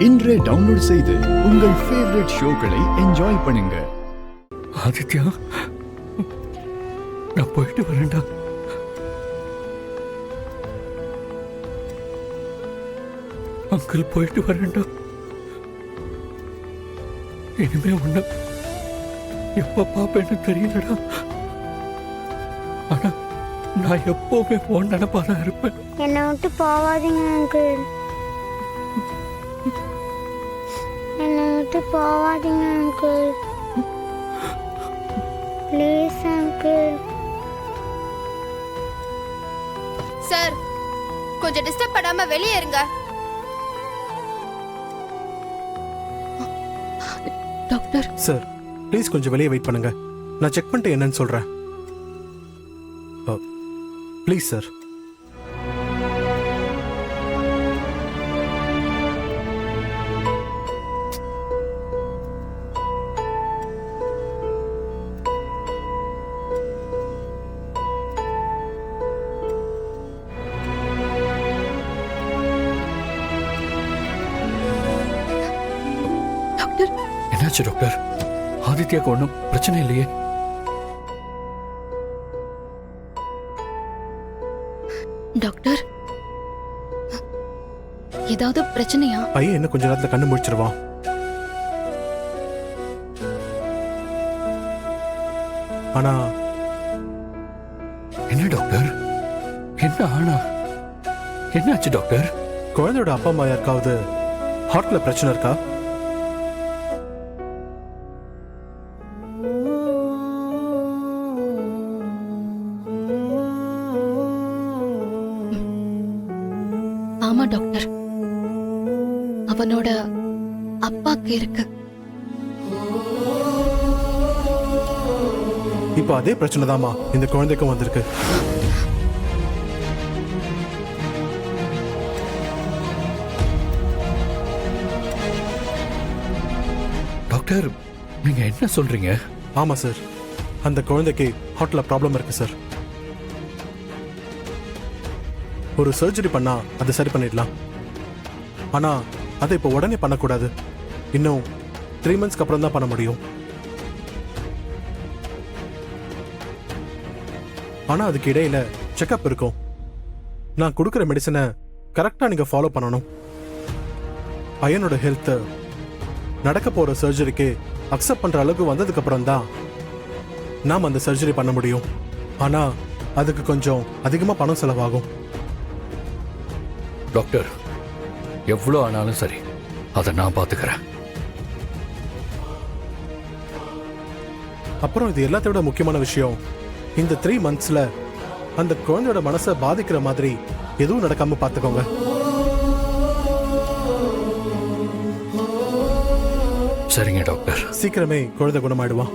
இன்றே டவுன்லோட் செய்து உங்கள் ஃபேவரட் ஷோக்களை என்ஜாய் பண்ணுங்க. ஆதித்யா, நான் போயிட்டு வரேன்டா. அங்கிள், போயிட்டு வரேன்டா. இனிமே உன்ன எப்ப பாப்பேன்னு தெரியலடா. ஆனா நான் எப்பவுமே போன் நினைப்பாதான் இருப்பேன். என்னை விட்டு போவாதீங்க அங்கிள். என்னை விட்டு போவாதீங்க அங்கிள். Please uncle. சார், கொஞ்சம் டிஸ்டர்ப் பண்ணாம வெளியே இருங்க. டாக்டர் சார், ப்ளீஸ் கொஞ்சம் வெளியே வெயிட் பண்ணுங்க. நான் செக் பண்ணிட்டு என்னன்னு சொல்றேன். Please sir. டாக்டர், என்னாச்சு டாக்டர்? ஆதித்யாக்கு ஒன்றும் பிரச்சனை இல்லையே? டாக்டர், ஏதாவது பிரச்சனையா? பையன் என்ன கொஞ்ச நேரத்துல கண்ணு முடிச்சிருவான். ஆனா என்ன டாக்டர்? என்ன ஆனா? என்னாச்சு டாக்டர்? குழந்தையோட அப்பா அம்மா யாருக்காவது ஹார்ட்ல பிரச்சனை இருக்கா? ஆமா டாக்டர், அவனோட அப்பாக்கு இருக்கு. இப்போ அதே பிரச்சனை தாமா இந்த குழந்தைக்கும் வந்திருக்கு. டாக்டர், நீங்க என்ன சொல்றீங்க? ஆமா சார், அந்த குழந்தைக்கு ஹார்ட்ல ப்ராப்ளம் இருக்கு சார். ஒரு சர்ஜரி பண்ணா அதை சரி பண்ணிடலாம். ஆனா அதை இப்போ உடனே பண்ணக்கூடாது. இன்னும் 3 monthsக்கு அப்புறம் தான் பண்ண முடியும். ஆனா அதுக்கு இடையில செக்அப் இருக்கும். நான் கொடுக்குற மெடிசனை கரெக்டா நீங்க ஃபாலோ பண்ணணும். பையனோட ஹெல்த் நடக்க போற சர்ஜரிக்கு அக்செப்ட் பண்ற அளவுக்கு வந்ததுக்கு அப்புறம் தான் நாம் அந்த சர்ஜரி பண்ண முடியும். ஆனா அதுக்கு கொஞ்சம் அதிகமா பணம் செலவாகும். டாக்டர், எவ்வளோ ஆனாலும் சரி, அதை நான் பார்த்துக்கிறேன். அப்புறம் இது எல்லாத்தை விட முக்கியமான விஷயம், இந்த 3 monthsல அந்த குழந்தையோட மனசை பாதிக்கிற மாதிரி எதுவும் நடக்காம பார்த்துக்கோங்க. சரிங்க டாக்டர். சீக்கிரமே குழந்தை குணமாயிடுவான்.